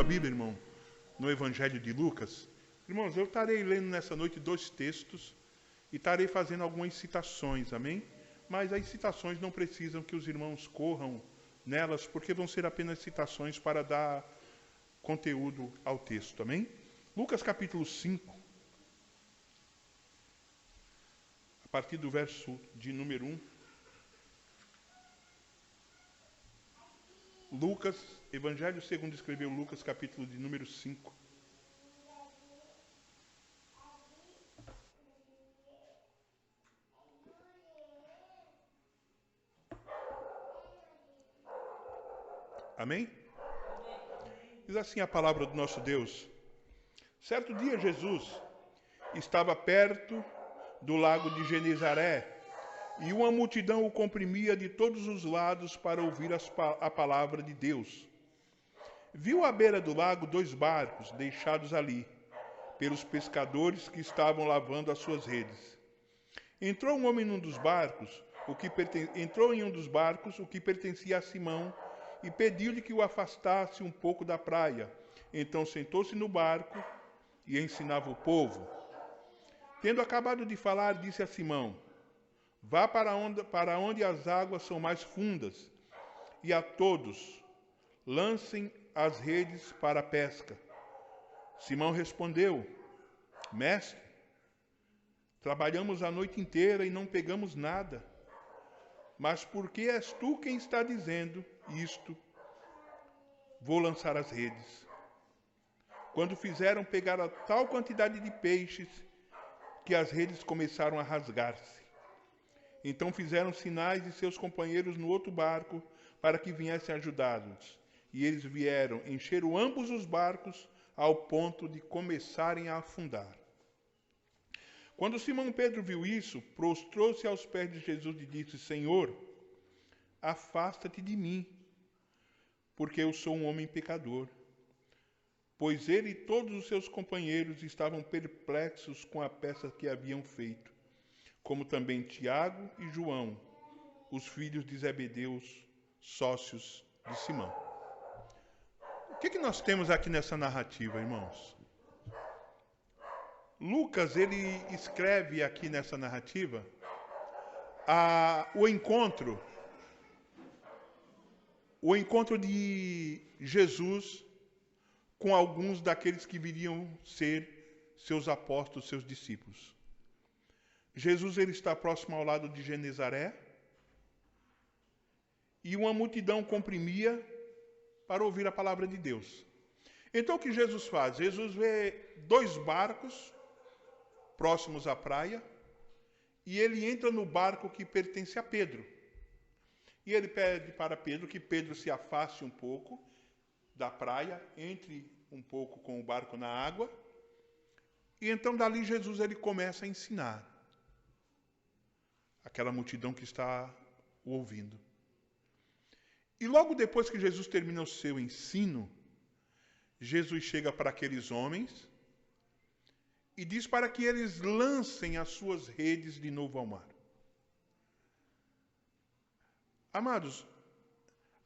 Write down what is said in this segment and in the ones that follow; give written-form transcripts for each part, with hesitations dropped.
sua Bíblia, irmão, no Evangelho de Lucas. Irmãos, eu estarei lendo nessa noite 2 textos e estarei fazendo algumas citações, amém? Mas as citações não precisam que os irmãos corram nelas, porque vão ser apenas citações para dar conteúdo ao texto, amém? Lucas capítulo 5, a partir do verso de número 1. Lucas, Evangelho segundo escreveu Lucas, capítulo de número 5. Amém? Diz assim a palavra do nosso Deus. Certo dia Jesus estava perto do lago de Genezaré, e uma multidão o comprimia de todos os lados para ouvir a palavra de Deus. Viu à beira do lago 2 barcos deixados ali, pelos pescadores que estavam lavando as suas redes. Entrou um homem em um dos barcos, o que pertencia a Simão, e pediu-lhe que o afastasse um pouco da praia. Então sentou-se no barco e ensinava o povo. Tendo acabado de falar, disse a Simão: vá para onde as águas são mais fundas, e a todos lancem as redes para a pesca. Simão respondeu: Mestre, trabalhamos a noite inteira e não pegamos nada. Mas porque és tu quem está dizendo isto, vou lançar as redes. Quando fizeram, pegaram tal quantidade de peixes que as redes começaram a rasgar-se. Então fizeram sinais de seus companheiros no outro barco para que viessem ajudá-los. E eles vieram, encheram ambos os barcos ao ponto de começarem a afundar. Quando Simão Pedro viu isso, prostrou-se aos pés de Jesus e disse: Senhor, afasta-te de mim, porque eu sou um homem pecador. Pois ele e todos os seus companheiros estavam perplexos com a peça que haviam feito, como também Tiago e João, os filhos de Zebedeu, sócios de Simão. O que nós temos aqui nessa narrativa, irmãos? Lucas, ele escreve aqui nessa narrativa o encontro de Jesus com alguns daqueles que viriam ser seus apóstolos, seus discípulos. Jesus, ele está próximo ao lado de Genezaré, e uma multidão comprimia para ouvir a palavra de Deus. Então o que Jesus faz? Jesus vê 2 barcos próximos à praia, e ele entra no barco que pertence a Pedro. E ele pede para Pedro que Pedro se afaste um pouco da praia, entre um pouco com o barco na água, e então dali Jesus ele começa a ensinar aquela multidão que está o ouvindo. E logo depois que Jesus termina o seu ensino, Jesus chega para aqueles homens e diz para que eles lancem as suas redes de novo ao mar. Amados,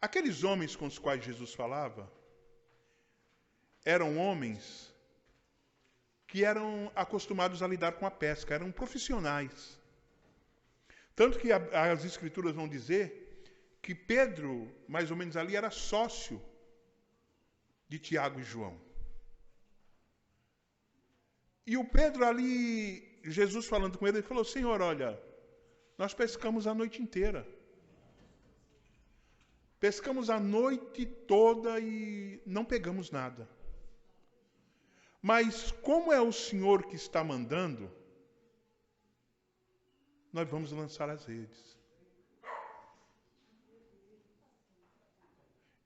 aqueles homens com os quais Jesus falava eram homens que eram acostumados a lidar com a pesca, eram profissionais. Tanto que as Escrituras vão dizer que Pedro, mais ou menos ali, era sócio de Tiago e João. E o Pedro ali, Jesus falando com ele, ele falou: Senhor, olha, nós pescamos a noite inteira. Pescamos a noite toda e não pegamos nada. Mas como é o Senhor que está mandando, nós vamos lançar as redes.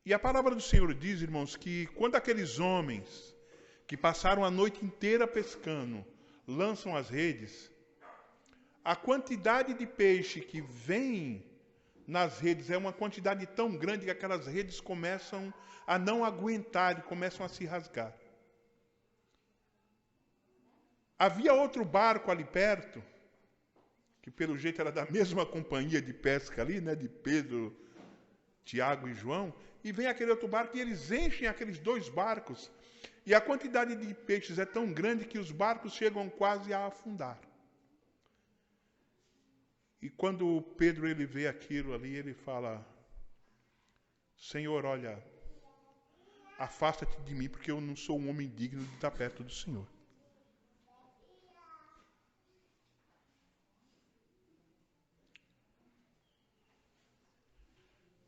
E a palavra do Senhor diz, irmãos, que quando aqueles homens que passaram a noite inteira pescando lançam as redes, a quantidade de peixe que vem nas redes é uma quantidade tão grande que aquelas redes começam a não aguentar e começam a se rasgar. Havia outro barco ali perto, que pelo jeito era da mesma companhia de pesca ali, né, de Pedro, Tiago e João, e vem aquele outro barco e eles enchem aqueles 2 barcos. E a quantidade de peixes é tão grande que os barcos chegam quase a afundar. E quando Pedro ele vê aquilo ali, ele fala: Senhor, olha, afasta-te de mim, porque eu não sou um homem digno de estar perto do Senhor.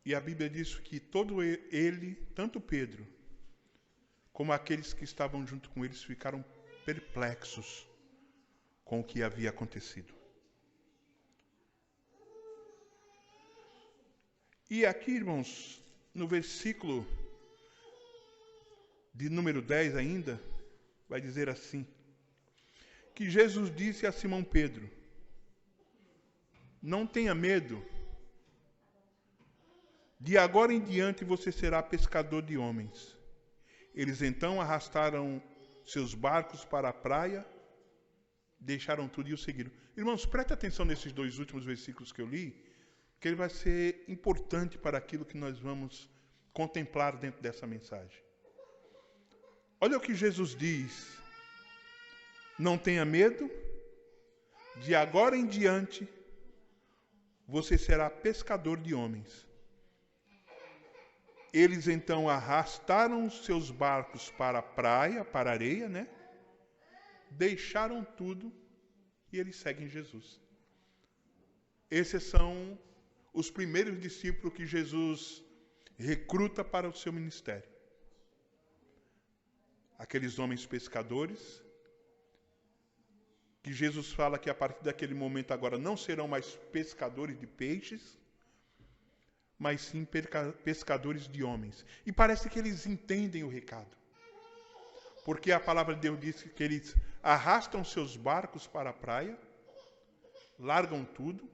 E a Bíblia diz que todo ele, tanto Pedro, como aqueles que estavam junto com eles, ficaram perplexos com o que havia acontecido. E aqui, irmãos, no versículo de número 10 ainda, vai dizer assim, que Jesus disse a Simão Pedro: não tenha medo, de agora em diante você será pescador de homens. Eles então arrastaram seus barcos para a praia, deixaram tudo e o seguiram. Irmãos, preste atenção nesses 2 últimos versículos que eu li, que ele vai ser importante para aquilo que nós vamos contemplar dentro dessa mensagem. Olha o que Jesus diz: não tenha medo, de agora em diante você será pescador de homens. Eles então arrastaram seus barcos para a praia, para a areia, né? Deixaram tudo e eles seguem Jesus. Esses são os primeiros discípulos que Jesus recruta para o seu ministério. Aqueles homens pescadores, que Jesus fala que a partir daquele momento agora não serão mais pescadores de peixes, mas sim pescadores de homens. E parece que eles entendem o recado. Porque a palavra de Deus diz que eles arrastam seus barcos para a praia, largam tudo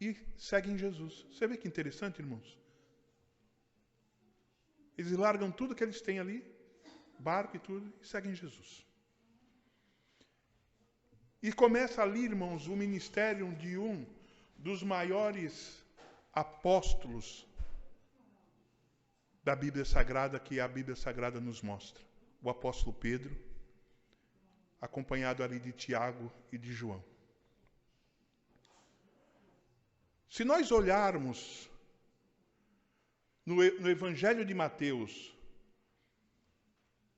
e seguem Jesus. Você vê que interessante, irmãos? Eles largam tudo que eles têm ali, barco e tudo, e seguem Jesus. E começa ali, irmãos, o ministério de um dos maiores apóstolos da Bíblia Sagrada, que a Bíblia Sagrada nos mostra. O apóstolo Pedro, acompanhado ali de Tiago e de João. Se nós olharmos no Evangelho de Mateus,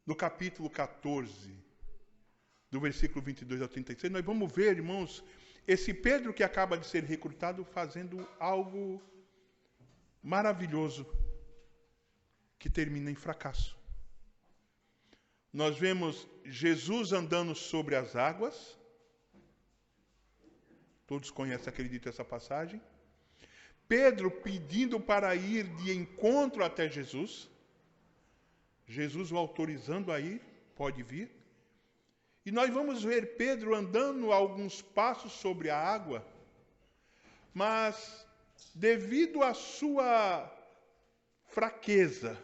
no capítulo 14, do versículo 22 ao 36, nós vamos ver, irmãos, esse Pedro que acaba de ser recrutado fazendo algo maravilhoso, que termina em fracasso. Nós vemos Jesus andando sobre as águas. Todos conhecem, acredito, essa passagem. Pedro pedindo para ir de encontro até Jesus. Jesus o autorizando a ir, pode vir. E nós vamos ver Pedro andando alguns passos sobre a água, mas devido à sua fraqueza,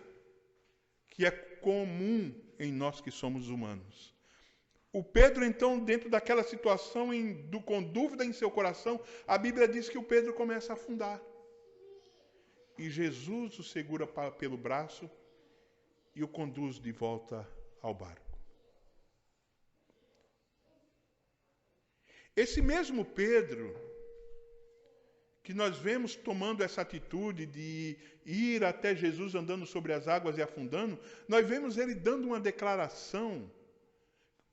que é comum em nós que somos humanos. O Pedro, então, dentro daquela situação, com dúvida em seu coração, a Bíblia diz que o Pedro começa a afundar. E Jesus o segura pelo braço e o conduz de volta ao barco. Esse mesmo Pedro, que nós vemos tomando essa atitude de ir até Jesus andando sobre as águas e afundando, nós vemos ele dando uma declaração,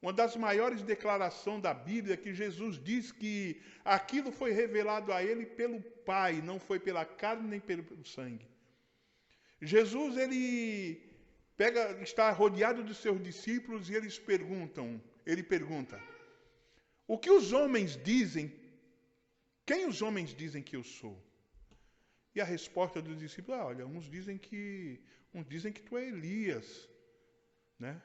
uma das maiores declarações da Bíblia, que Jesus diz que aquilo foi revelado a ele pelo Pai, não foi pela carne nem pelo sangue. Jesus, ele está rodeado de seus discípulos e ele pergunta, o que os homens dizem? Quem os homens dizem que eu sou? E a resposta dos discípulos, olha, uns dizem que tu é Elias, né?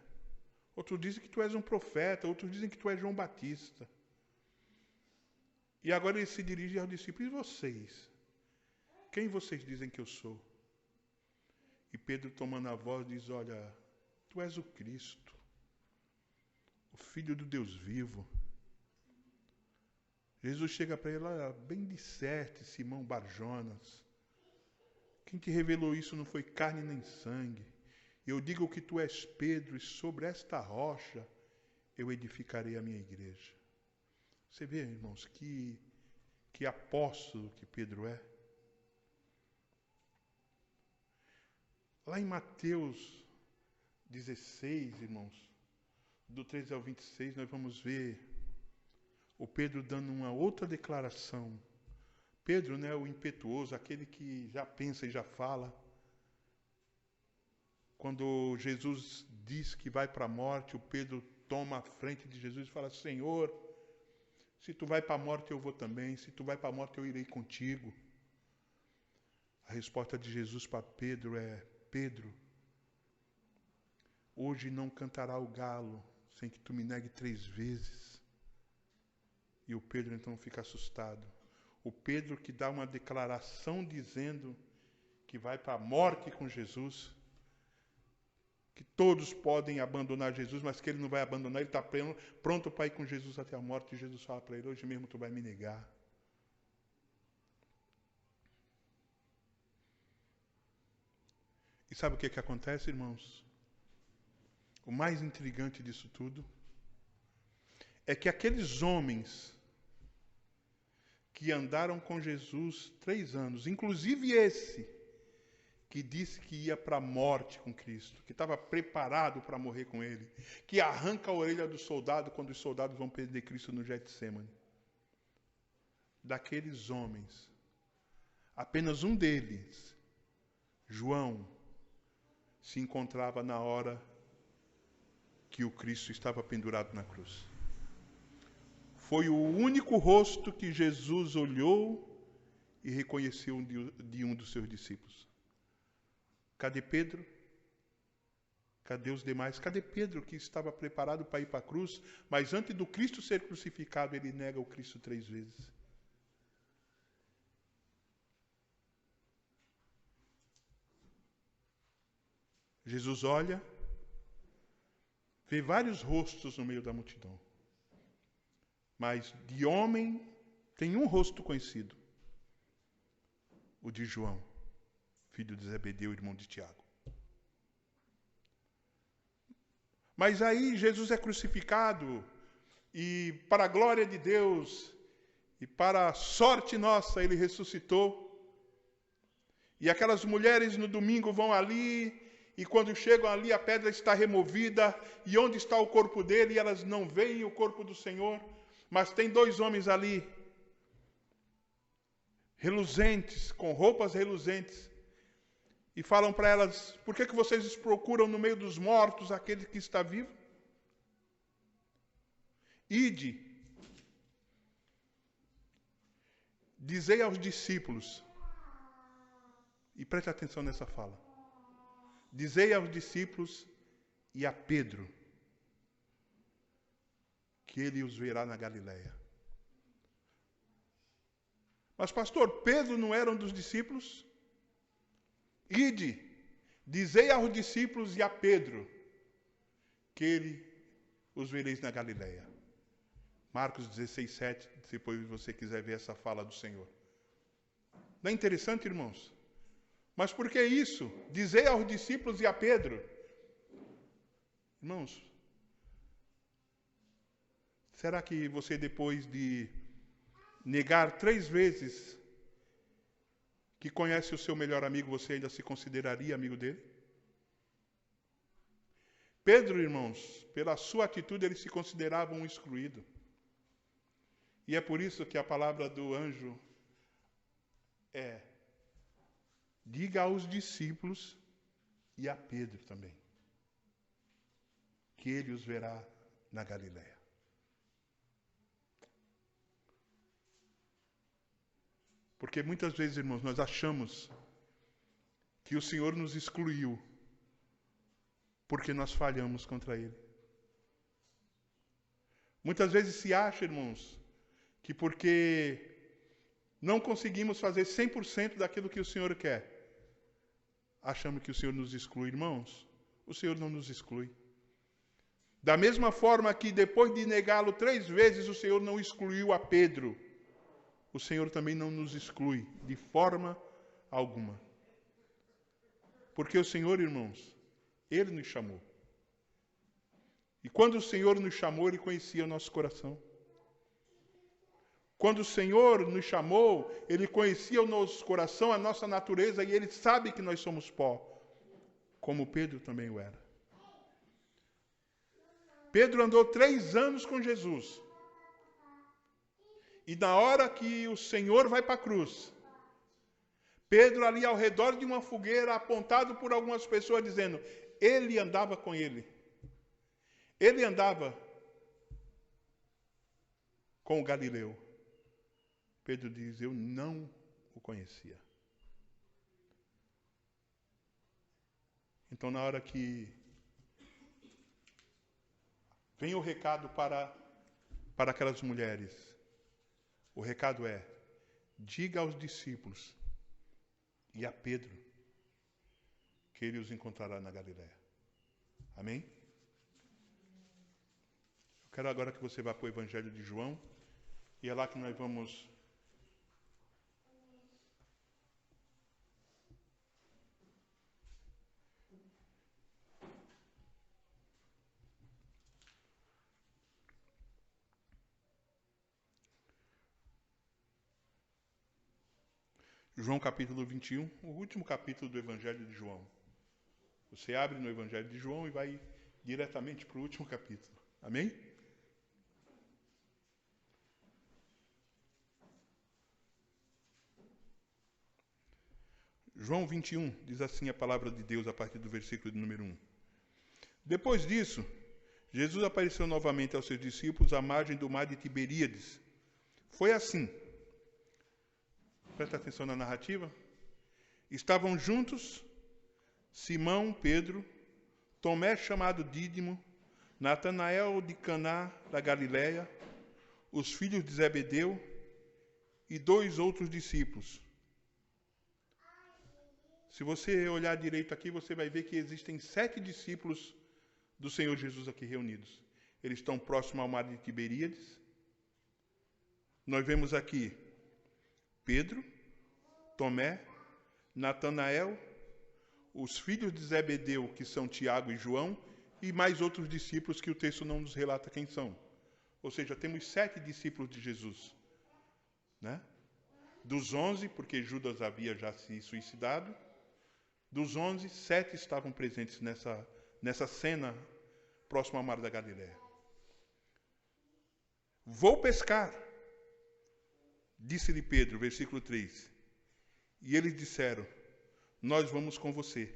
Outros dizem que tu és um profeta, outros dizem que tu és João Batista. E agora ele se dirige aos discípulos, e vocês? Quem vocês dizem que eu sou? E Pedro, tomando a voz, diz, olha, tu és o Cristo, o Filho do Deus vivo. Jesus chega para ele, olha, bem disseste, Simão Barjonas, Quem te revelou isso não foi carne nem sangue. Eu digo que tu és Pedro, e sobre esta rocha eu edificarei a minha igreja. Você vê, irmãos, que apóstolo que Pedro é. Lá em Mateus 16, irmãos, do 13 ao 26, nós vamos ver o Pedro dando uma outra declaração. Pedro, né, o impetuoso, aquele que já pensa e já fala. Quando Jesus diz que vai para a morte, o Pedro toma a frente de Jesus e fala: Senhor, se tu vai para a morte, eu vou também. Se tu vai para a morte, eu irei contigo. A resposta de Jesus para Pedro é: Pedro, hoje não cantará o galo sem que tu me negue 3 vezes. E o Pedro então fica assustado. O Pedro que dá uma declaração dizendo que vai para a morte com Jesus, que todos podem abandonar Jesus, mas que ele não vai abandonar, ele está pronto para ir com Jesus até a morte. E Jesus fala para ele: hoje mesmo tu vai me negar. E sabe o que acontece, irmãos? O mais intrigante disso tudo é que aqueles homens que andaram com Jesus 3 anos, inclusive esse que disse que ia para a morte com Cristo, que estava preparado para morrer com ele, que arranca a orelha do soldado quando os soldados vão prender Cristo no Getsêmani. Daqueles homens, apenas um deles, João, se encontrava na hora que o Cristo estava pendurado na cruz. Foi o único rosto que Jesus olhou e reconheceu de um dos seus discípulos. Cadê Pedro? Cadê os demais? Cadê Pedro, que estava preparado para ir para a cruz, mas antes do Cristo ser crucificado, ele nega o Cristo 3 vezes. Jesus olha, vê vários rostos no meio da multidão. Mas de homem tem um rosto conhecido. O de João, filho de Zebedeu, irmão de Tiago. Mas aí Jesus é crucificado e, para a glória de Deus e para a sorte nossa, ele ressuscitou. E aquelas mulheres no domingo vão ali, e quando chegam ali a pedra está removida, e onde está o corpo dele? E elas não veem o corpo do Senhor, mas tem 2 homens ali, reluzentes, com roupas reluzentes, e falam para elas: por que vocês procuram no meio dos mortos aquele que está vivo? Ide, dizei aos discípulos, e preste atenção nessa fala, dizei aos discípulos e a Pedro que ele os verá na Galileia. Mas, pastor, Pedro não era um dos discípulos? Ide, dizei aos discípulos e a Pedro que ele os vereis na Galileia. Marcos 16, 7, depois você quiser ver essa fala do Senhor. Não é interessante, irmãos? Mas por que isso? Dizei aos discípulos e a Pedro. Irmãos, será que você, depois de negar 3 vezes que conhece o seu melhor amigo, você ainda se consideraria amigo dele? Pedro, irmãos, pela sua atitude, ele se considerava um excluído. E é por isso que a palavra do anjo é: diga aos discípulos e a Pedro também, que ele os verá na Galileia. Porque muitas vezes, irmãos, nós achamos que o Senhor nos excluiu porque nós falhamos contra Ele. Muitas vezes se acha, irmãos, que porque não conseguimos fazer 100% daquilo que o Senhor quer, achamos que o Senhor nos exclui. Irmãos, o Senhor não nos exclui. Da mesma forma que depois de negá-lo 3 vezes, o Senhor não excluiu a Pedro, o Senhor também não nos exclui de forma alguma. Porque o Senhor, irmãos, Ele nos chamou. E quando o Senhor nos chamou, Ele conhecia o nosso coração. Quando o Senhor nos chamou, Ele conhecia o nosso coração, a nossa natureza, e Ele sabe que nós somos pó, como Pedro também o era. Pedro andou 3 anos com Jesus. E na hora que o Senhor vai para a cruz, Pedro ali ao redor de uma fogueira, apontado por algumas pessoas, dizendo, ele andava com ele. Ele andava com o Galileu. Pedro diz, eu não o conhecia. Então, na hora que vem o recado para aquelas mulheres, o recado é, diga aos discípulos e a Pedro que ele os encontrará na Galiléia. Amém? Eu quero agora que você vá para o Evangelho de João, e é lá que nós vamos João capítulo 21, o último capítulo do Evangelho de João. Você abre no Evangelho de João e vai diretamente para o último capítulo. Amém? João 21, diz assim a palavra de Deus a partir do versículo de número 1. Depois disso, Jesus apareceu novamente aos seus discípulos à margem do mar de Tiberíades. Foi assim. Presta atenção na narrativa. Estavam juntos Simão, Pedro, Tomé chamado Dídimo, Natanael de Caná da Galiléia, os filhos de Zebedeu e 2 outros discípulos. Se você olhar direito aqui, você vai ver que existem 7 discípulos do Senhor Jesus aqui reunidos. Eles estão próximos ao mar de Tiberíades. Nós vemos aqui Pedro, Tomé, Natanael, os filhos de Zebedeu, que são Tiago e João, e mais outros discípulos que o texto não nos relata quem são. Ou seja, temos 7 discípulos de Jesus. Né? Dos 11, porque Judas havia já se suicidado, dos 11, 7 estavam presentes nessa cena próximo ao mar da Galiléia. Vou pescar, disse-lhe Pedro, versículo 3. E eles disseram, nós vamos com você.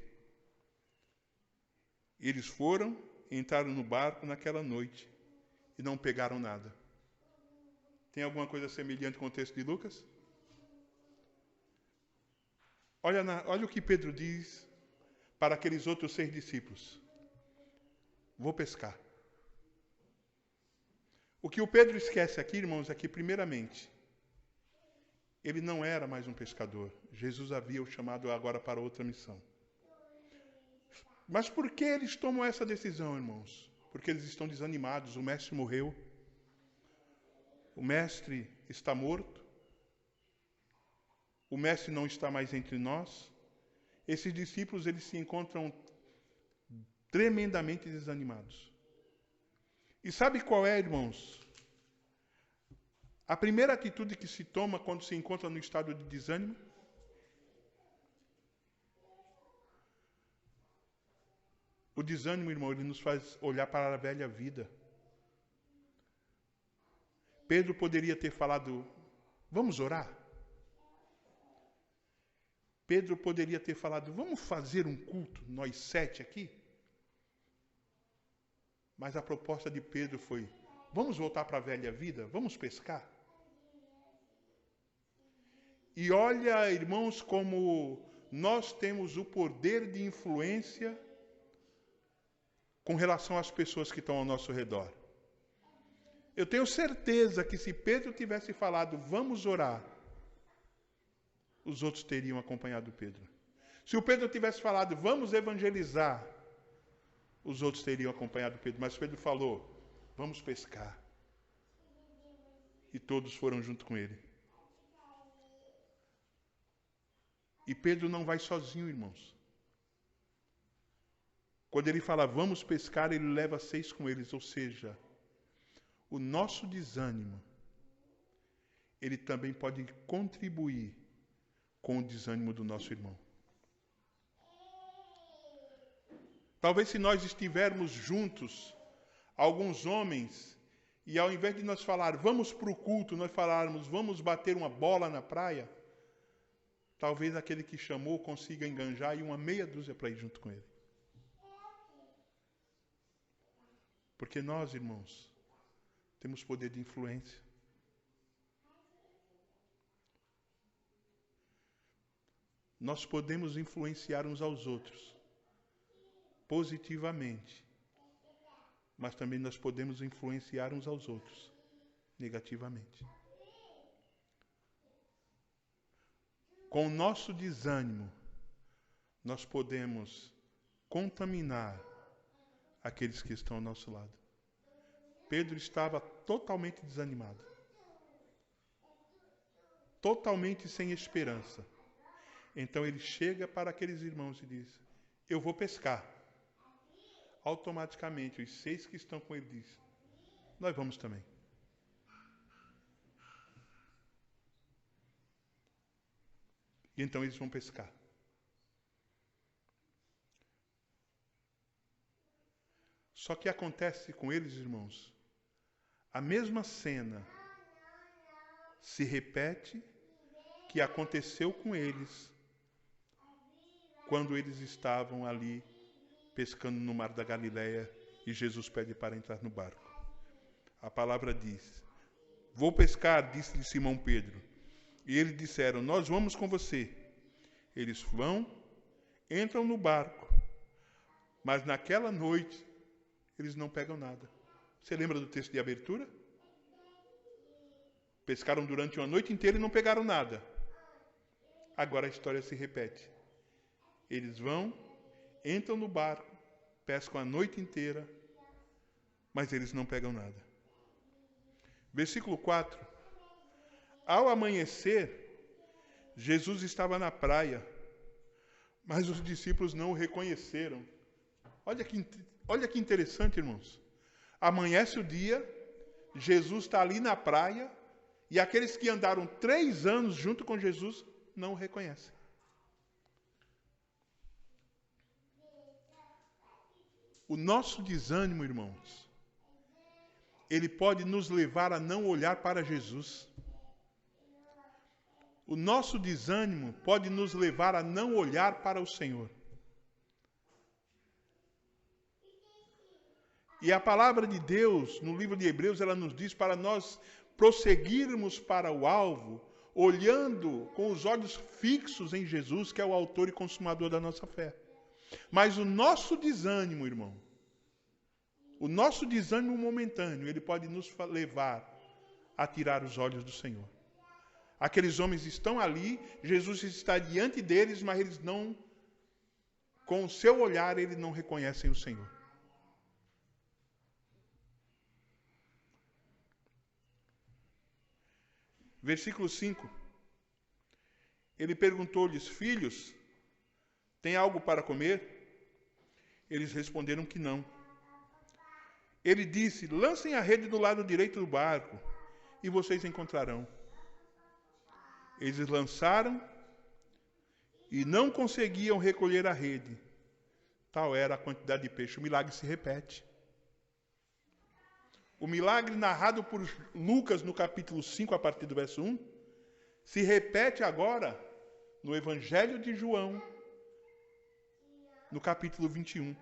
Eles foram, entraram no barco naquela noite e não pegaram nada. Tem alguma coisa semelhante com o texto de Lucas? Olha o que Pedro diz para aqueles outros 6 discípulos. Vou pescar. O que o Pedro esquece aqui, irmãos, é que, primeiramente, ele não era mais um pescador. Jesus havia o chamado agora para outra missão. Mas por que eles tomam essa decisão, irmãos? Porque eles estão desanimados. O mestre morreu. O mestre está morto. O mestre não está mais entre nós. Esses discípulos, eles se encontram tremendamente desanimados. E sabe qual é, irmãos? A primeira atitude que se toma quando se encontra no estado de desânimo? O desânimo, irmão, ele nos faz olhar para a velha vida. Pedro poderia ter falado, vamos orar? Pedro poderia ter falado, vamos fazer um culto, nós 7 aqui? Mas a proposta de Pedro foi, vamos voltar para a velha vida? Vamos pescar? E olha, irmãos, como nós temos o poder de influência com relação às pessoas que estão ao nosso redor. Eu tenho certeza que se Pedro tivesse falado, vamos orar, os outros teriam acompanhado Pedro. Se o Pedro tivesse falado, vamos evangelizar, os outros teriam acompanhado Pedro. Mas Pedro falou, vamos pescar. E todos foram junto com ele. E Pedro não vai sozinho, irmãos. Quando ele fala vamos pescar, ele leva 6 com eles. Ou seja, o nosso desânimo, ele também pode contribuir com o desânimo do nosso irmão. Talvez se nós estivermos juntos, alguns homens, e ao invés de nós falar vamos para o culto, nós falarmos vamos bater uma bola na praia, talvez aquele que chamou consiga enganjar e uma meia dúzia para ir junto com ele. Porque nós, irmãos, temos poder de influência. Nós podemos influenciar uns aos outros positivamente, mas também nós podemos influenciar uns aos outros negativamente. Com o nosso desânimo, nós podemos contaminar aqueles que estão ao nosso lado. Pedro estava totalmente desanimado, totalmente sem esperança. Então ele chega para aqueles irmãos e diz: eu vou pescar. Automaticamente os 6 que estão com ele dizem: nós vamos também. E então eles vão pescar. Só que acontece com eles, irmãos, a mesma cena se repete que aconteceu com eles quando eles estavam ali pescando no mar da Galileia e Jesus pede para entrar no barco. A palavra diz: vou pescar, disse-lhe Simão Pedro. E eles disseram: nós vamos com você. Eles vão, entram no barco, mas naquela noite eles não pegam nada. Você lembra do texto de abertura? Pescaram durante uma noite inteira e não pegaram nada. Agora a história se repete. Eles vão, entram no barco, pescam a noite inteira, mas eles não pegam nada. Versículo 4. Ao amanhecer, Jesus estava na praia, mas os discípulos não o reconheceram. Olha que interessante, irmãos. Amanhece o dia, Jesus está ali na praia, e aqueles que andaram 3 anos junto com Jesus não o reconhecem. O nosso desânimo, irmãos, ele pode nos levar a não olhar para Jesus. O nosso desânimo pode nos levar a não olhar para o Senhor. E a palavra de Deus, no livro de Hebreus, ela nos diz para nós prosseguirmos para o alvo, olhando com os olhos fixos em Jesus, que é o autor e consumador da nossa fé. Mas o nosso desânimo, irmão, o nosso desânimo momentâneo, ele pode nos levar a tirar os olhos do Senhor. Aqueles homens estão ali, Jesus está diante deles, mas eles não, com o seu olhar, eles não reconhecem o Senhor. Versículo 5. Ele perguntou-lhes: filhos, tem algo para comer? Eles responderam que não. Ele disse: lancem a rede do lado direito do barco e vocês encontrarão. Eles lançaram e não conseguiam recolher a rede. Tal era a quantidade de peixe. O milagre se repete. O milagre narrado por Lucas no capítulo 5, a partir do verso 1, se repete agora no Evangelho de João, no capítulo 21.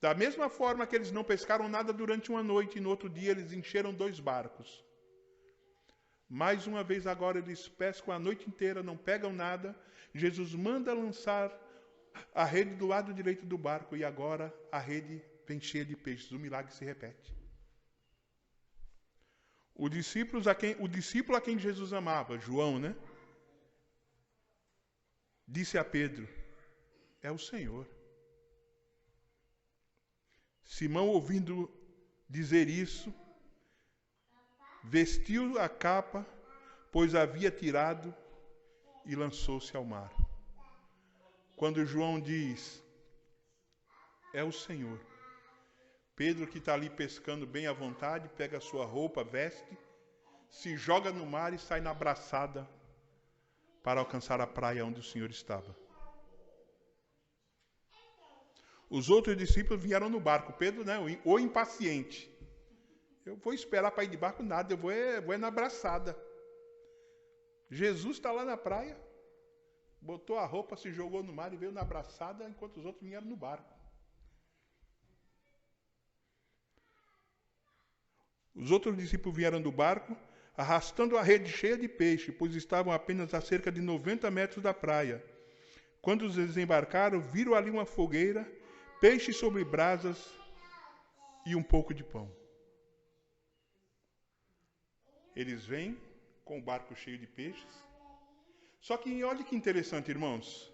Da mesma forma que eles não pescaram nada durante uma noite, e no outro dia eles encheram 2 barcos. Mais uma vez agora eles pescam a noite inteira, não pegam nada. Jesus manda lançar a rede do lado direito do barco, e agora a rede vem cheia de peixes. O milagre se repete. O discípulo a quem Jesus amava, João, né? Disse a Pedro: é o Senhor. Simão, ouvindo dizer isso, vestiu a capa, pois havia tirado, e lançou-se ao mar. Quando João diz: é o Senhor. Pedro, que está ali pescando bem à vontade, pega a sua roupa, veste, se joga no mar e sai na braçada para alcançar a praia onde o Senhor estava. Os outros discípulos vieram no barco. Pedro, né, o impaciente. Eu vou esperar para ir de barco nada, eu vou na braçada. Jesus está lá na praia, botou a roupa, se jogou no mar e veio na braçada, enquanto os outros vieram no barco. Os outros discípulos vieram do barco, arrastando a rede cheia de peixe, pois estavam apenas a cerca de 90 metros da praia. Quando os desembarcaram, viram ali uma fogueira, peixe sobre brasas e um pouco de pão. Eles vêm com o barco cheio de peixes. Só que olha que interessante, irmãos.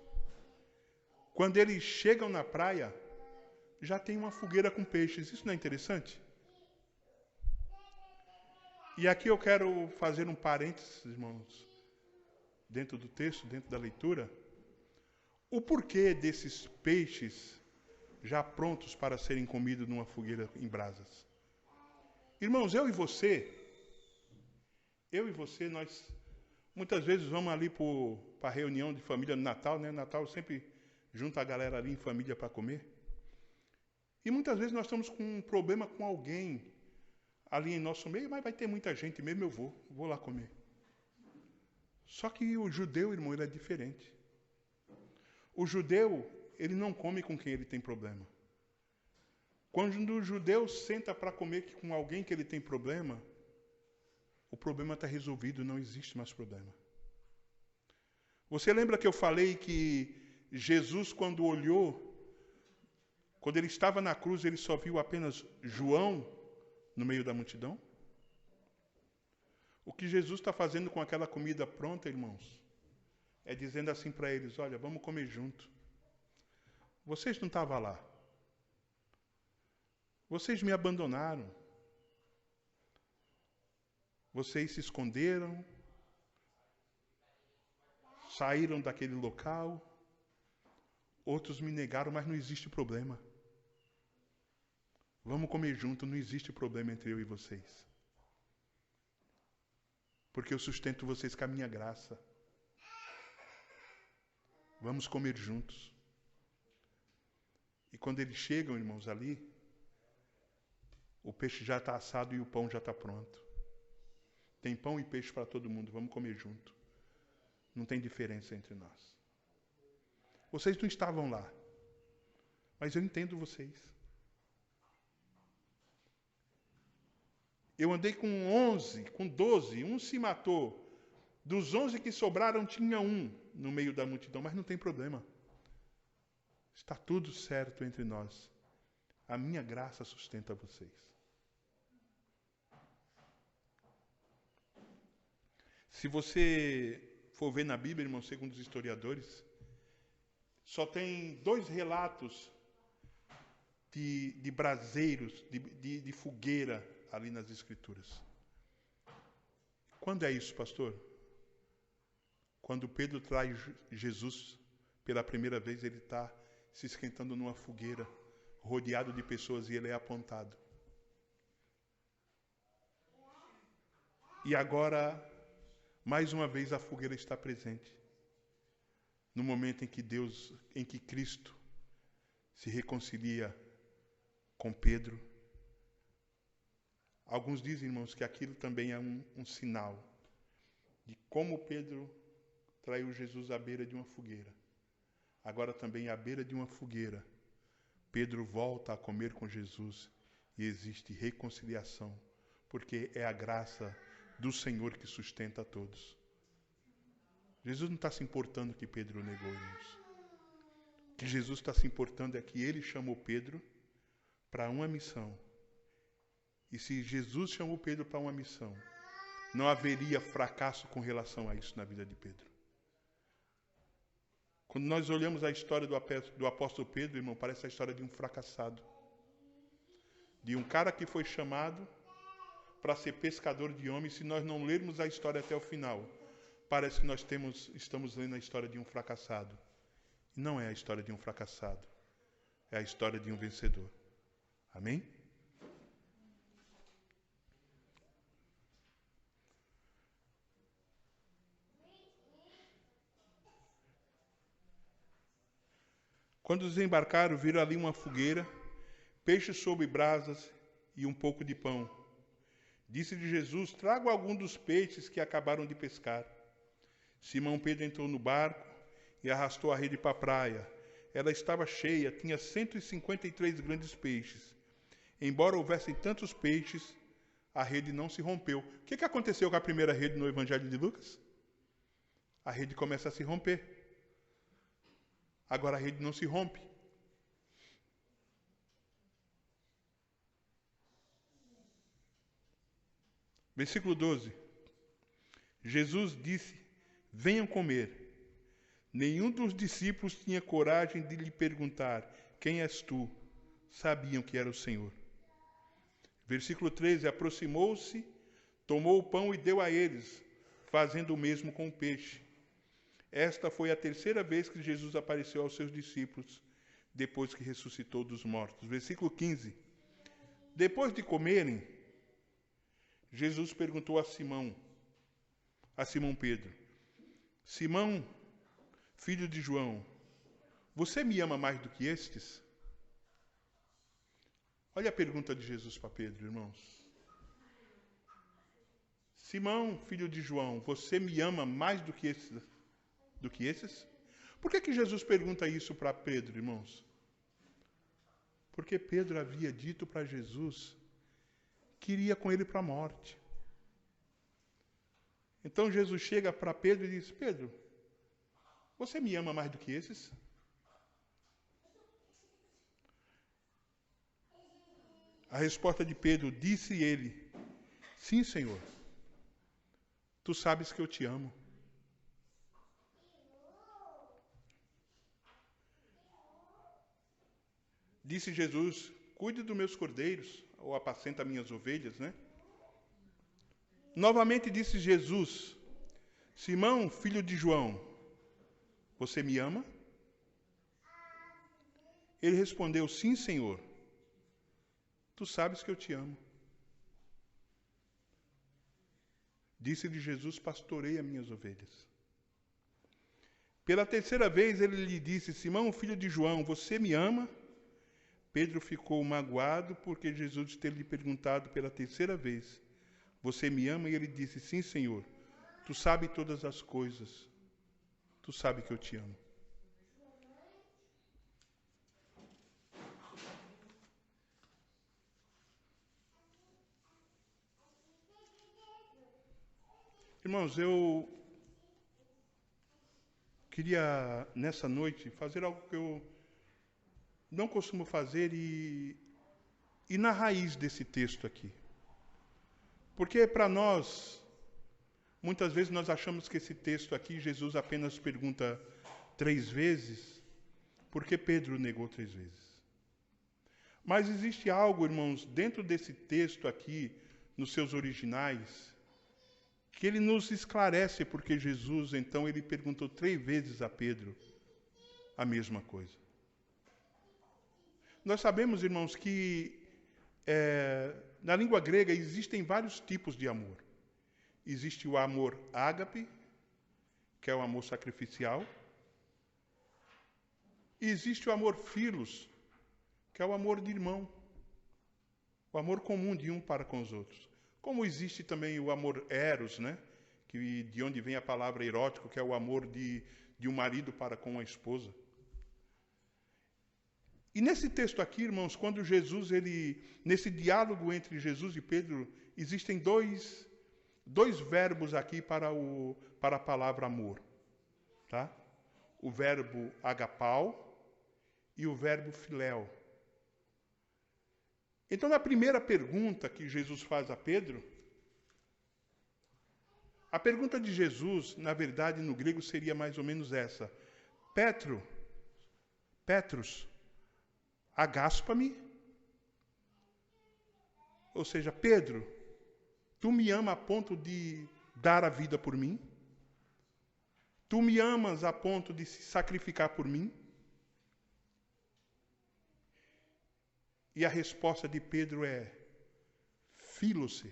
Quando eles chegam na praia, já tem uma fogueira com peixes. Isso não é interessante? E aqui eu quero fazer um parênteses, irmãos, dentro do texto, dentro da leitura. O porquê desses peixes já prontos para serem comidos numa fogueira em brasas? Irmãos, eu e você, nós muitas vezes vamos ali para a reunião de família no Natal, né? Natal sempre junta a galera ali em família para comer. E muitas vezes nós estamos com um problema com alguém ali em nosso meio, mas vai ter muita gente mesmo, eu vou lá comer. Só que o judeu, irmão, ele é diferente. O judeu, ele não come com quem ele tem problema. Quando o judeu senta para comer com alguém que ele tem problema, o problema está resolvido, não existe mais problema. Você lembra que eu falei que Jesus, quando ele estava na cruz, ele só viu apenas João no meio da multidão? O que Jesus está fazendo com aquela comida pronta, irmãos, é dizendo assim para eles: olha, vamos comer junto. Vocês não estavam lá. Vocês me abandonaram. Vocês se esconderam, saíram daquele local, outros me negaram, mas não existe problema. Vamos comer junto, não existe problema entre eu e vocês. Porque eu sustento vocês com a minha graça. Vamos comer juntos. E quando eles chegam, irmãos, ali, o peixe já está assado e o pão já está pronto. Tem pão e peixe para todo mundo, vamos comer junto. Não tem diferença entre nós. Vocês não estavam lá, mas eu entendo vocês. Eu andei com 11, com 12, um se matou. Dos 11 que sobraram, tinha um no meio da multidão, mas não tem problema. Está tudo certo entre nós. A minha graça sustenta vocês. Se você for ver na Bíblia, irmão, segundo os historiadores, só tem 2 relatos de braseiros, de fogueira ali nas Escrituras. Quando é isso, pastor? Quando Pedro traz Jesus pela primeira vez, ele está se esquentando numa fogueira, rodeado de pessoas, e ele é apontado. E agora, mais uma vez, a fogueira está presente. No momento em que Cristo se reconcilia com Pedro. Alguns dizem, irmãos, que aquilo também é um sinal de como Pedro traiu Jesus à beira de uma fogueira. Agora também à beira de uma fogueira, Pedro volta a comer com Jesus e existe reconciliação, porque é a graça do Senhor que sustenta a todos. Jesus não está se importando que Pedro negou, irmãos. O que Jesus está se importando é que ele chamou Pedro para uma missão. E se Jesus chamou Pedro para uma missão, não haveria fracasso com relação a isso na vida de Pedro. Quando nós olhamos a história do apóstolo Pedro, irmão, parece a história de um fracassado. De um cara que foi chamado para ser pescador de homens. Se nós não lermos a história até o final, parece que nós estamos lendo a história de um fracassado. Não é a história de um fracassado. é a história de um vencedor. Amém? Quando desembarcaram, viram ali uma fogueira, peixes sobre brasas e um pouco de pão. Disse-lhe Jesus: trago algum dos peixes que acabaram de pescar. Simão Pedro entrou no barco e arrastou a rede para a praia. Ela estava cheia, tinha 153 grandes peixes. Embora houvessem tantos peixes, a rede não se rompeu. O que aconteceu com a primeira rede no Evangelho de Lucas? A rede começa a se romper. Agora a rede não se rompe. Versículo 12. Jesus disse: venham comer. Nenhum dos discípulos tinha coragem de lhe perguntar: quem és tu? Sabiam que era o Senhor. Versículo 13. Aproximou-se, tomou o pão e deu a eles, fazendo o mesmo com o peixe. Esta foi a terceira vez que Jesus apareceu aos seus discípulos, depois que ressuscitou dos mortos. Versículo 15. Depois de comerem, Jesus perguntou a Simão Pedro: Simão, filho de João, você me ama mais do que estes? Olha a pergunta de Jesus para Pedro, irmãos. Simão, filho de João, você me ama mais do que esses? Por que Jesus pergunta isso para Pedro, irmãos? Porque Pedro havia dito para Jesus que iria com ele para a morte. Então Jesus chega para Pedro e diz: Pedro, você me ama mais do que esses? A resposta de Pedro: disse ele: sim, Senhor, tu sabes que eu te amo. Disse Jesus: cuide dos meus cordeiros, ou apacenta minhas ovelhas, né? Novamente disse Jesus: Simão, filho de João, você me ama? Ele respondeu: sim, Senhor, tu sabes que eu te amo. Disse-lhe Jesus: pastoreia minhas ovelhas. Pela terceira vez ele lhe disse: Simão, filho de João, você me ama? Pedro ficou magoado porque Jesus ter lhe perguntado pela terceira vez: você me ama? E ele disse: sim, Senhor, tu sabes todas as coisas, tu sabes que eu te amo. Irmãos, eu queria, nessa noite, fazer algo que eu não costumo fazer e na raiz desse texto aqui. Porque para nós, muitas vezes nós achamos que esse texto aqui, Jesus apenas pergunta 3 vezes, porque Pedro negou 3 vezes. Mas existe algo, irmãos, dentro desse texto aqui, nos seus originais, que ele nos esclarece porque Jesus, então, ele perguntou 3 vezes a Pedro a mesma coisa. Nós sabemos, irmãos, que na língua grega existem vários tipos de amor. Existe o amor ágape, que é o amor sacrificial. E existe o amor filos, que é o amor de irmão. O amor comum de um para com os outros. Como existe também o amor eros, né? De onde vem a palavra erótico, que é o amor de um marido para com a esposa. E nesse texto aqui, irmãos, quando Jesus, nesse diálogo entre Jesus e Pedro, existem dois verbos aqui para a palavra amor. Tá? O verbo agapau e o verbo filéu. Então, na primeira pergunta que Jesus faz a Pedro, a pergunta de Jesus, na verdade, no grego seria mais ou menos essa: Petrus, agaspa-me? Ou seja, Pedro, tu me amas a ponto de dar a vida por mim? Tu me amas a ponto de se sacrificar por mim? E a resposta de Pedro é filo-se,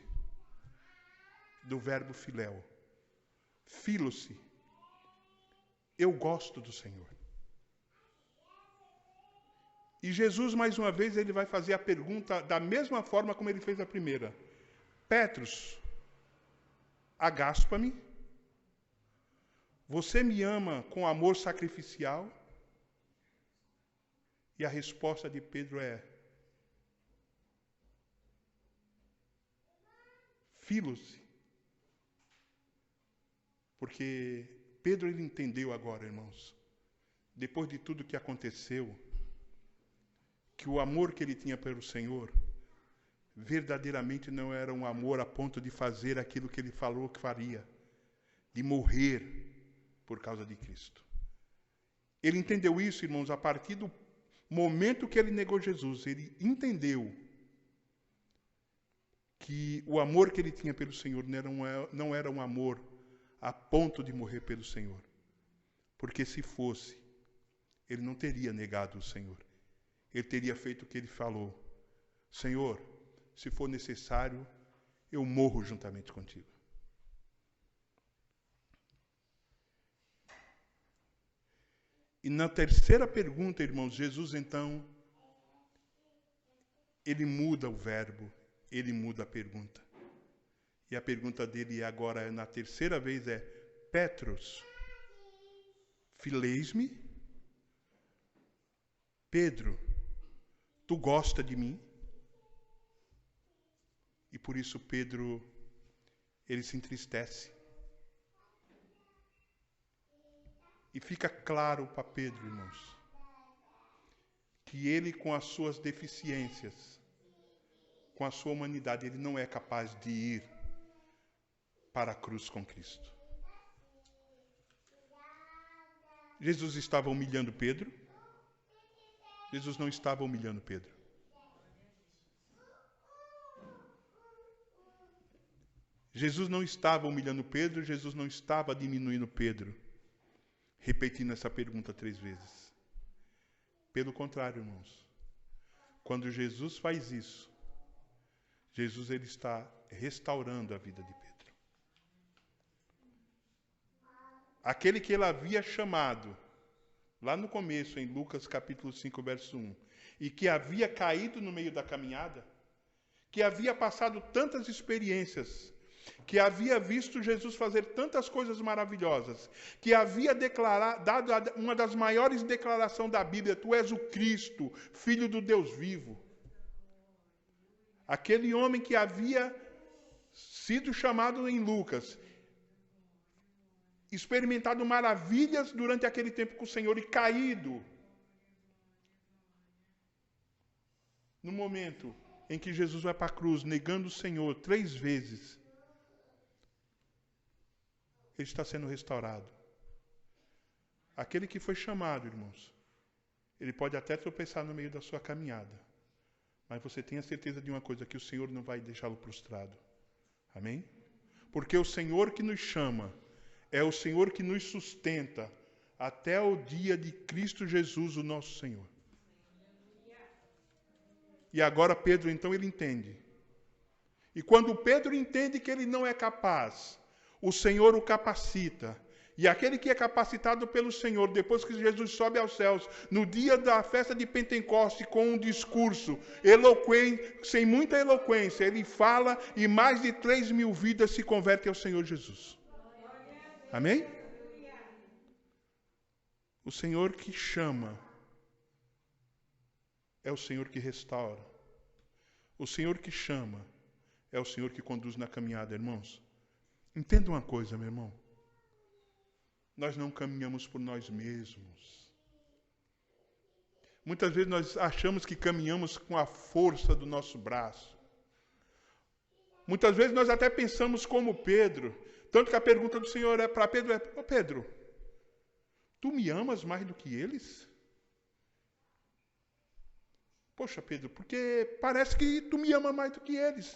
do verbo filéu. Filo-se. Eu gosto do Senhor. E Jesus, mais uma vez, ele vai fazer a pergunta da mesma forma como ele fez a primeira. Petros, agaspa-me? Você me ama com amor sacrificial? E a resposta de Pedro é filo-se. Porque Pedro ele entendeu agora, irmãos, depois de tudo que aconteceu, que o amor que ele tinha pelo Senhor verdadeiramente não era um amor a ponto de fazer aquilo que ele falou que faria, de morrer por causa de Cristo. Ele entendeu isso, irmãos, a partir do momento que ele negou Jesus. Ele entendeu que o amor que ele tinha pelo Senhor não era um amor a ponto de morrer pelo Senhor. Porque se fosse, ele não teria negado o Senhor. Ele teria feito o que ele falou. Senhor, se for necessário, eu morro juntamente contigo. E na terceira pergunta, irmãos, Jesus então, ele muda o verbo, ele muda a pergunta. E a pergunta dele agora, na terceira vez, é: Petros, fileis-me? Pedro, tu gosta de mim? E por isso Pedro, ele se entristece. E fica claro para Pedro, irmãos, que ele, com as suas deficiências, com a sua humanidade, ele não é capaz de ir para a cruz com Cristo. Jesus estava humilhando Pedro? Jesus não estava humilhando Pedro. Jesus não estava humilhando Pedro, Jesus não estava diminuindo Pedro, repetindo essa pergunta 3 vezes. Pelo contrário, irmãos, quando Jesus faz isso, Jesus ele está restaurando a vida de Pedro. Aquele que ele havia chamado, lá no começo, em Lucas capítulo 5, verso 1, e que havia caído no meio da caminhada, que havia passado tantas experiências, que havia visto Jesus fazer tantas coisas maravilhosas, que havia dado uma das maiores declarações da Bíblia: tu és o Cristo, Filho do Deus vivo. Aquele homem que havia sido chamado em Lucas, experimentado maravilhas durante aquele tempo com o Senhor e caído, no momento em que Jesus vai para a cruz, negando o Senhor 3 vezes, ele está sendo restaurado. Aquele que foi chamado, irmãos, ele pode até tropeçar no meio da sua caminhada, mas você tenha certeza de uma coisa, que o Senhor não vai deixá-lo prostrado. Amém? Porque o Senhor que nos chama é o Senhor que nos sustenta até o dia de Cristo Jesus, o nosso Senhor. E agora Pedro, então, ele entende. E quando Pedro entende que ele não é capaz, o Senhor o capacita. E aquele que é capacitado pelo Senhor, depois que Jesus sobe aos céus, no dia da festa de Pentecoste, com um discurso eloquente, sem muita eloquência, ele fala e mais de 3.000 vidas se convertem ao Senhor Jesus. Amém? O Senhor que chama é o Senhor que restaura. O Senhor que chama é o Senhor que conduz na caminhada, irmãos. Entenda uma coisa, meu irmão. Nós não caminhamos por nós mesmos. Muitas vezes nós achamos que caminhamos com a força do nosso braço. Muitas vezes nós até pensamos como Pedro. Tanto que a pergunta do Senhor é para Pedro: ô Pedro, tu me amas mais do que eles? Poxa, Pedro, porque parece que tu me ama mais do que eles.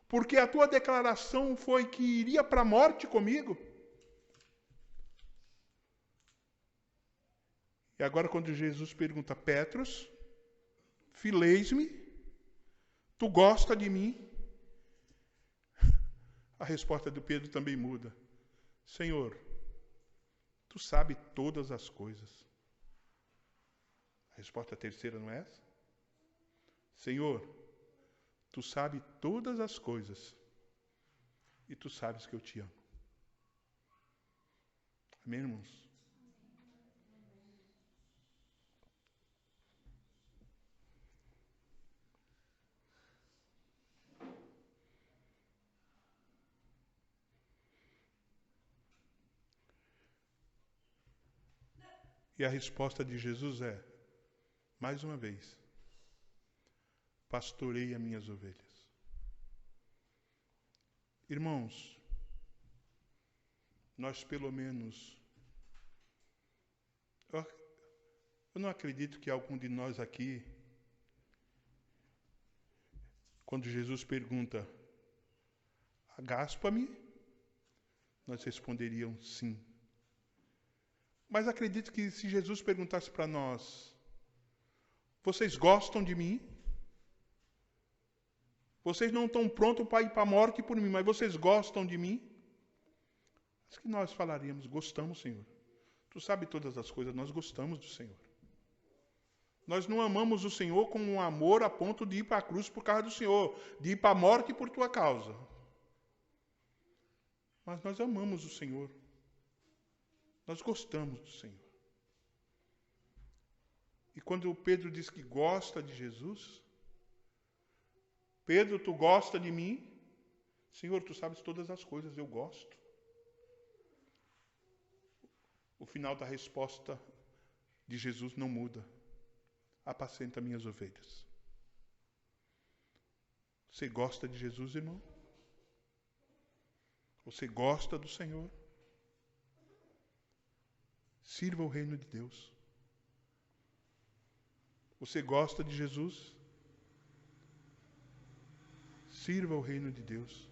Porque a tua declaração foi que iria para a morte comigo. E agora quando Jesus pergunta: Petros, fileis-me? Tu gosta de mim? A resposta do Pedro também muda. Senhor, tu sabe todas as coisas. A resposta terceira não é essa? Senhor, tu sabe todas as coisas e tu sabes que eu te amo. Amém, irmãos? E a resposta de Jesus é, mais uma vez, pastorei as minhas ovelhas. Irmãos, nós pelo menos... Eu não acredito que algum de nós aqui, quando Jesus pergunta, agaspa-me, nós responderíamos sim. Mas acredito que se Jesus perguntasse para nós, vocês gostam de mim? Vocês não estão prontos para ir para a morte por mim, mas vocês gostam de mim? Acho que nós falaríamos, gostamos, Senhor. Tu sabe todas as coisas, nós gostamos do Senhor. Nós não amamos o Senhor com um amor a ponto de ir para a cruz por causa do Senhor, de ir para a morte por tua causa. Mas nós amamos o Senhor. Nós gostamos do Senhor. E quando Pedro diz que gosta de Jesus, Pedro, tu gosta de mim? Senhor, tu sabes todas as coisas, eu gosto. O final da resposta de Jesus não muda. Apacenta minhas ovelhas. Você gosta de Jesus, irmão? Você gosta do Senhor? Sirva o reino de Deus. Você gosta de Jesus? Sirva o reino de Deus.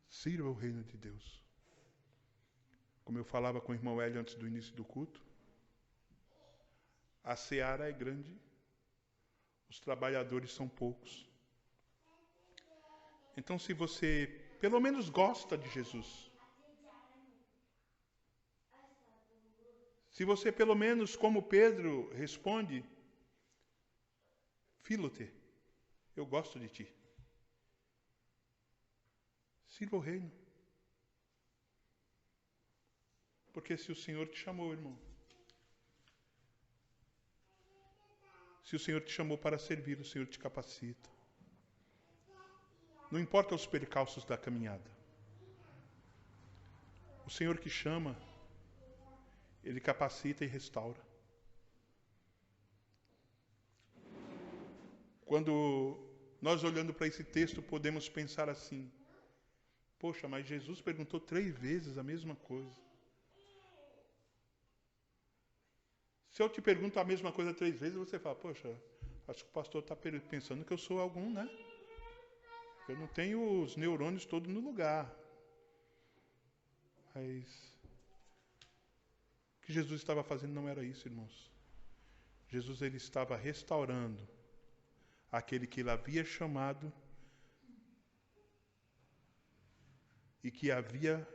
Sirva o reino de Deus. Como eu falava com o irmão Hélio antes do início do culto, a seara é grande, os trabalhadores são poucos. Então, se você pelo menos gosta de Jesus, se você pelo menos, como Pedro responde, Fílote, eu gosto de ti. Sirva o reino. Porque se o Senhor te chamou, irmão, se o Senhor te chamou para servir, o Senhor te capacita. Não importa os percalços da caminhada. O Senhor que chama, Ele capacita e restaura. Quando nós olhando para esse texto, podemos pensar assim, poxa, mas Jesus perguntou 3 vezes a mesma coisa. Se eu te pergunto a mesma coisa 3 vezes, você fala, poxa, acho que o pastor está pensando que eu sou algum, né? Eu não tenho os neurônios todos no lugar. Mas o que Jesus estava fazendo não era isso, irmãos. Jesus, ele estava restaurando aquele que ele havia chamado e que havia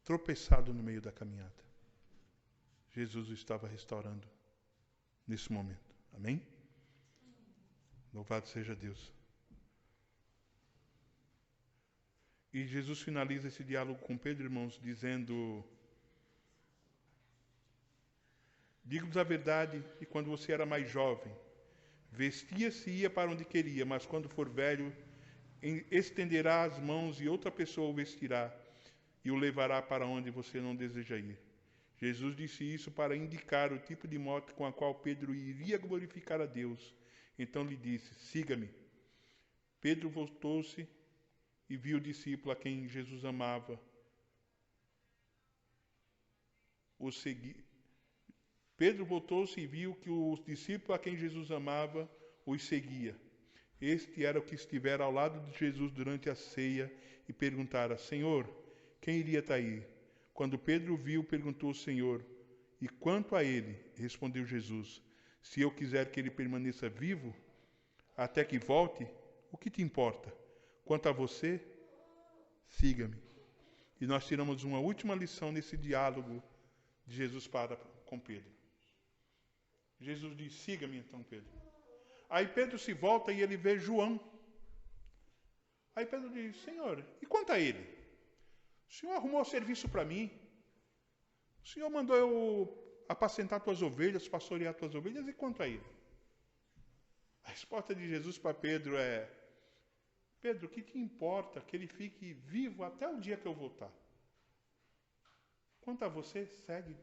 tropeçado no meio da caminhada. Jesus o estava restaurando nesse momento. Amém? Louvado seja Deus. E Jesus finaliza esse diálogo com Pedro, irmãos, dizendo: digo-vos a verdade, que quando você era mais jovem, vestia-se e ia para onde queria, mas quando for velho, estenderá as mãos e outra pessoa o vestirá e o levará para onde você não deseja ir. Jesus disse isso para indicar o tipo de morte com a qual Pedro iria glorificar a Deus. Então lhe disse, siga-me. Pedro voltou-se e viu o discípulo a quem Jesus amava. Pedro voltou-se e viu que o discípulo a quem Jesus amava os seguia. Este era o que estivera ao lado de Jesus durante a ceia e perguntara, Senhor, quem iria trair? Quando Pedro viu, perguntou ao Senhor, e quanto a ele? Respondeu Jesus, Se eu quiser que ele permaneça vivo até que volte, o que te importa? Quanto a você, siga-me. E nós tiramos uma última lição nesse diálogo de Jesus com Pedro. Jesus diz, siga-me então, Pedro. Aí Pedro se volta e ele vê João. Aí Pedro diz, Senhor, e quanto a ele? O Senhor arrumou serviço para mim. O Senhor mandou eu apacentar tuas ovelhas, pastorear tuas ovelhas, e quanto a ele? A resposta de Jesus para Pedro é, Pedro, o que te importa que ele fique vivo até o dia que eu voltar? Quanto a você, segue.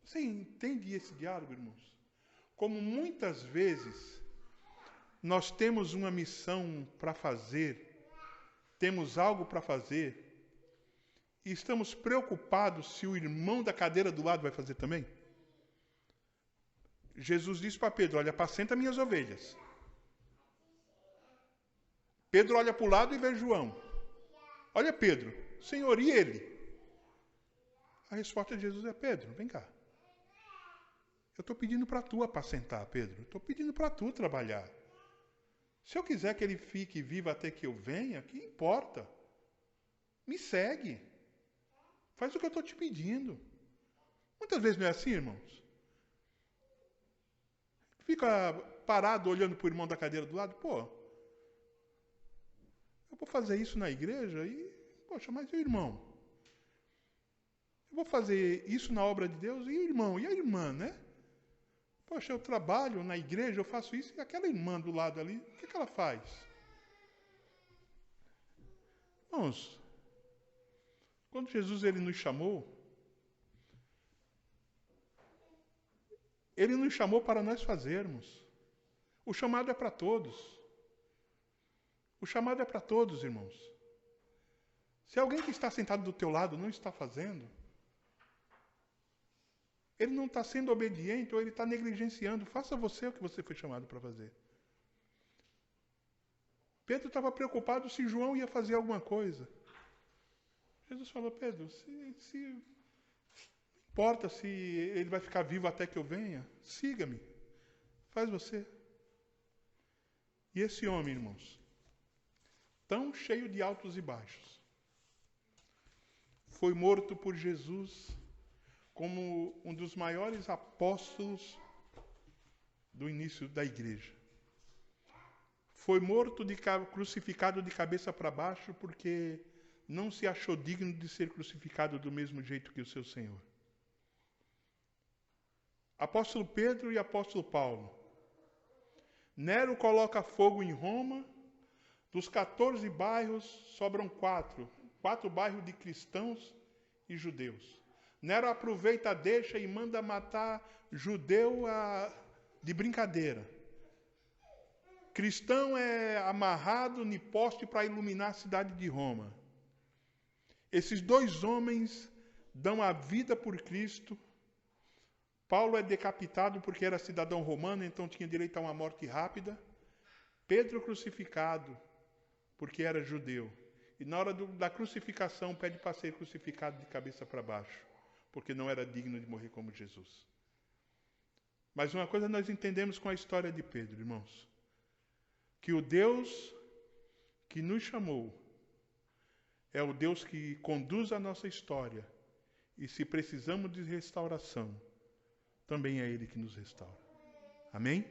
Você entende esse diálogo, irmãos? Como muitas vezes nós temos uma missão para fazer, temos algo para fazer, e estamos preocupados se o irmão da cadeira do lado vai fazer também? Jesus disse para Pedro, olha, apacenta minhas ovelhas. Pedro olha para o lado e vê João. Olha Pedro, Senhor, e ele? A resposta de Jesus é, Pedro, vem cá. Eu estou pedindo para tu apacentar, Pedro. Estou pedindo para tu trabalhar. Se eu quiser que ele fique vivo até que eu venha, que importa? Me segue. Faz o que eu estou te pedindo. Muitas vezes não é assim, irmãos? Fica parado olhando para o irmão da cadeira do lado. Pô, eu vou fazer isso na igreja e... Poxa, mas e o irmão? Eu vou fazer isso na obra de Deus e o irmão? E a irmã, né? Poxa, eu trabalho na igreja, eu faço isso, e aquela irmã do lado ali, o que ela faz? Irmãos, quando Jesus ele nos chamou para nós fazermos. O chamado é para todos. O chamado é para todos, irmãos. Se alguém que está sentado do teu lado não está fazendo, ele não está sendo obediente ou ele está negligenciando. Faça você o que você foi chamado para fazer. Pedro estava preocupado se João ia fazer alguma coisa. Jesus falou, Pedro, não importa se ele vai ficar vivo até que eu venha, siga-me. Faz você. E esse homem, irmãos, tão cheio de altos e baixos, foi morto por Jesus como um dos maiores apóstolos do início da igreja. Foi morto, crucificado de cabeça para baixo, porque não se achou digno de ser crucificado do mesmo jeito que o seu Senhor. Apóstolo Pedro e apóstolo Paulo. Nero coloca fogo em Roma. Dos 14 bairros, sobram 4. 4 bairros de cristãos e judeus. Nero aproveita, deixa e manda matar judeu de brincadeira. Cristão é amarrado em poste para iluminar a cidade de Roma. Esses 2 homens dão a vida por Cristo. Paulo é decapitado porque era cidadão romano, então tinha direito a uma morte rápida. Pedro crucificado porque era judeu. E na hora da crucificação pede para ser crucificado de cabeça para baixo, porque não era digno de morrer como Jesus. Mas uma coisa nós entendemos com a história de Pedro, irmãos, que o Deus que nos chamou é o Deus que conduz a nossa história, e se precisamos de restauração, também é Ele que nos restaura. Amém?